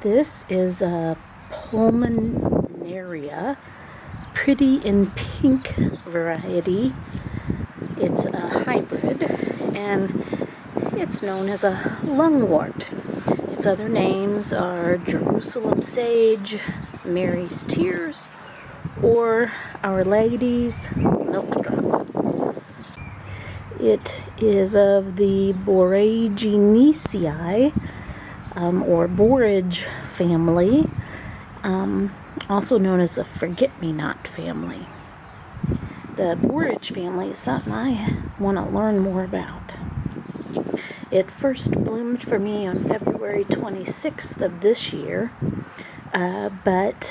This is a Pulmonaria, pretty in pink variety. It's a hybrid, and it's known as a lungwort. Its other names are Jerusalem sage, Mary's tears, or Our Lady's milk drop. It is of the Boraginaceae, or borage family, also known as the forget-me-not family. The borage family is something I want to learn more about. It first bloomed for me on February 26th of this year, but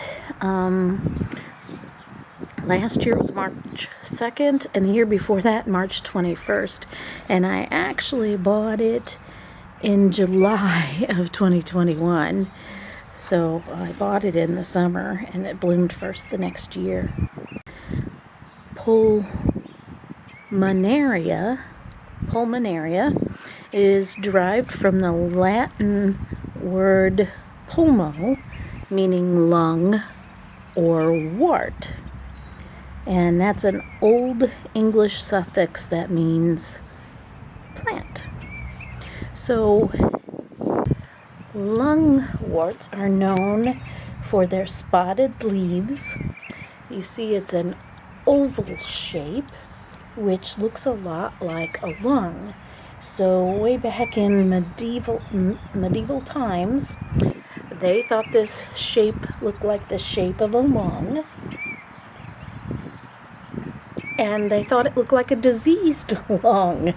last year was March 2nd, and the year before that, March 21st, and I actually bought it in July of 2021. So I bought it in the summer, and it bloomed first the next year. Pulmonaria is derived from the Latin word pulmo, meaning lung or wart. And that's an old English suffix that means plant. So lungworts are known for their spotted leaves. You see it's an oval shape, which looks a lot like a lung. So way back in medieval times, they thought this shape looked like the shape of a lung, and they thought it looked like a diseased lung.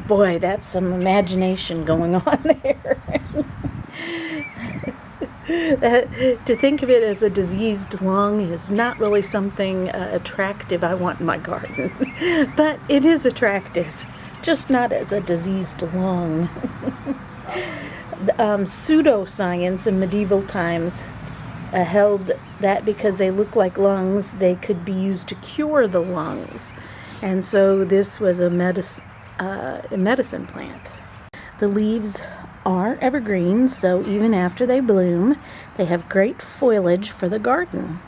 Boy, that's some imagination going on there. To think of it as a diseased lung is not really something attractive I want in my garden. But it is attractive, just not as a diseased lung. Pseudoscience in medieval times held that because they look like lungs, they could be used to cure the lungs. And so this was a medicine plant. The leaves are evergreen, so even after they bloom, they have great foliage for the garden.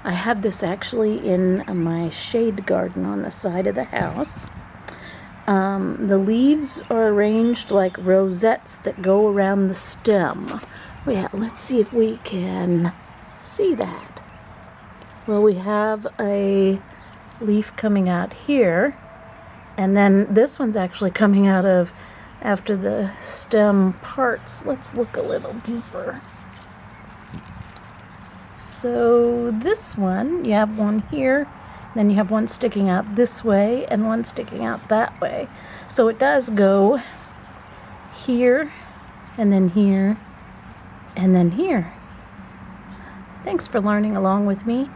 I have this actually in my shade garden on the side of the house. The leaves are arranged like rosettes that go around the stem. Yeah, let's see if we can see that. Well, we have a leaf coming out here, and then this one's actually coming out of after the stem parts. Let's look a little deeper. So this one, you have one here, then you have one sticking out this way and one sticking out that way. So it does go here, and then here, and then here. Thanks for learning along with me.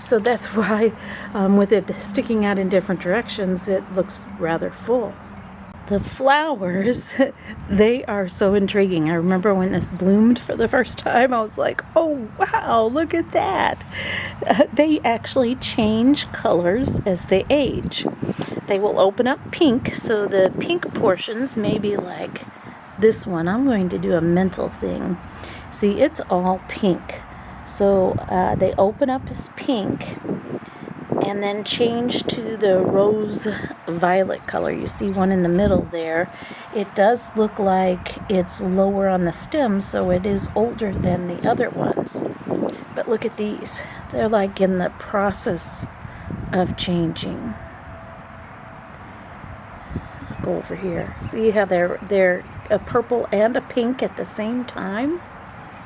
So that's why with it sticking out in different directions, it looks rather full. The flowers, they are so intriguing. I remember when this bloomed for the first time, I was like, oh wow, look at that. They actually change colors as they age. They will open up pink, so the pink portions may be like this one. I'm going to do a mental thing. See, it's all pink. So they open up as pink and then change to the rose violet color. You see one in the middle there. It does look like it's lower on the stem, so it is older than the other ones. But look at these. They're like in the process of changing. I'll go over here. See how they're a purple and a pink at the same time?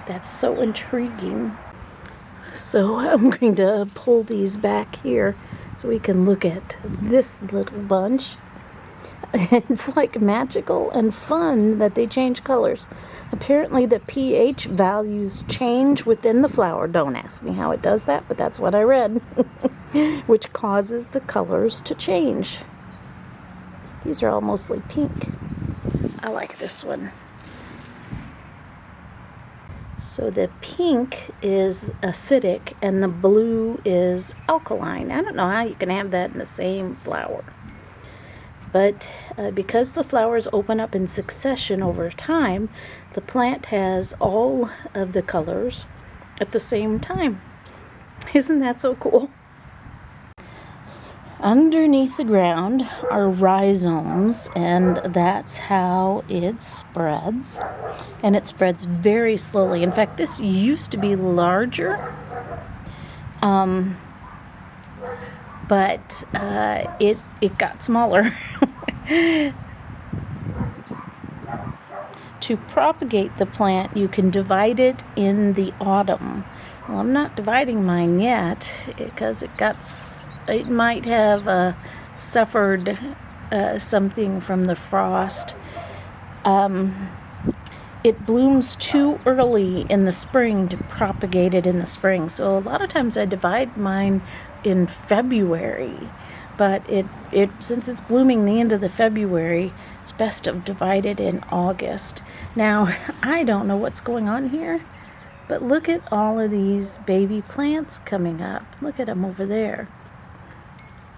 That's so intriguing. So I'm going to pull these back here so we can look at this little bunch. It's like magical and fun that they change colors. Apparently the pH values change within the flower. Don't ask me how it does that, but that's what I read. Which causes the colors to change. These are all mostly pink. I like this one. So the pink is acidic and the blue is alkaline. I don't know how you can have that in the same flower. But because the flowers open up in succession over time, the plant has all of the colors at the same time. Isn't that so cool? Underneath the ground are rhizomes, and that's how it spreads. And it spreads very slowly. In fact, this used to be larger, but it got smaller. To propagate the plant, you can divide it in the autumn. Well, I'm not dividing mine yet because it might have suffered something from the frost. It blooms too early in the spring to propagate it in the spring. So a lot of times I divide mine in February, but since it's blooming the end of the February, it's best to divide it in August. Now, I don't know what's going on here, but look at all of these baby plants coming up. Look at them over there.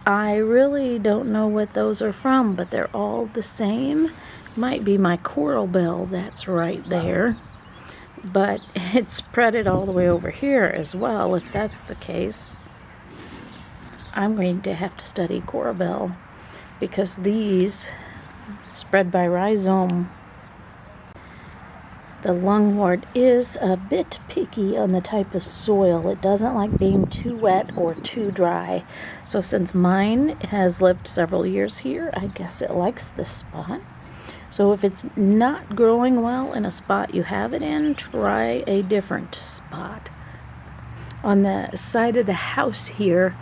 I really don't know what those are from, but they're all the same. Might be my coral bell that's right there, but it's spread it all the way over here as well. If that's the case, I'm going to have to study coral bell, because these spread by rhizome. The lungwort is a bit picky on the type of soil. It doesn't like being too wet or too dry. So since mine has lived several years here, I guess it likes this spot. So if it's not growing well in a spot you have it in, try a different spot. On the side of the house here,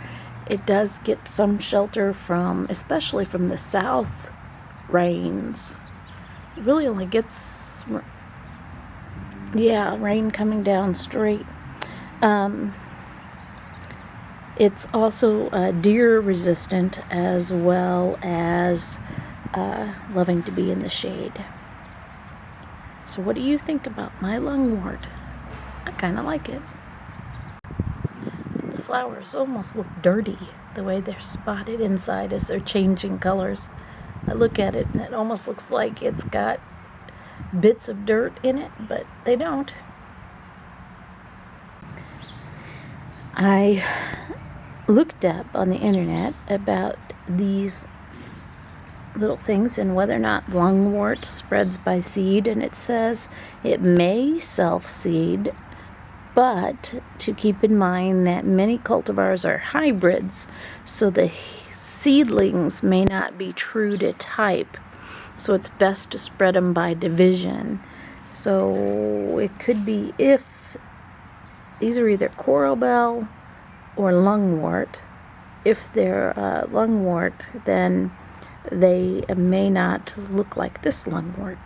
it does get some shelter especially from the south rains. It really only gets, rain coming down straight. It's also deer resistant, as well as loving to be in the shade. So what do you think about my lungwort? I kind of like it. The flowers almost look dirty, the way they're spotted inside as they're changing colors. I look at it and it almost looks like it's got bits of dirt in it, but they don't. I looked up on the internet about these little things and whether or not lungwort spreads by seed, and it says it may self-seed, but to keep in mind that many cultivars are hybrids, so the seedlings may not be true to type, so it's best to spread them by division. So it could be, if these are either coral bell or lungwort, if they're lungwort, then they may not look like this lungwort.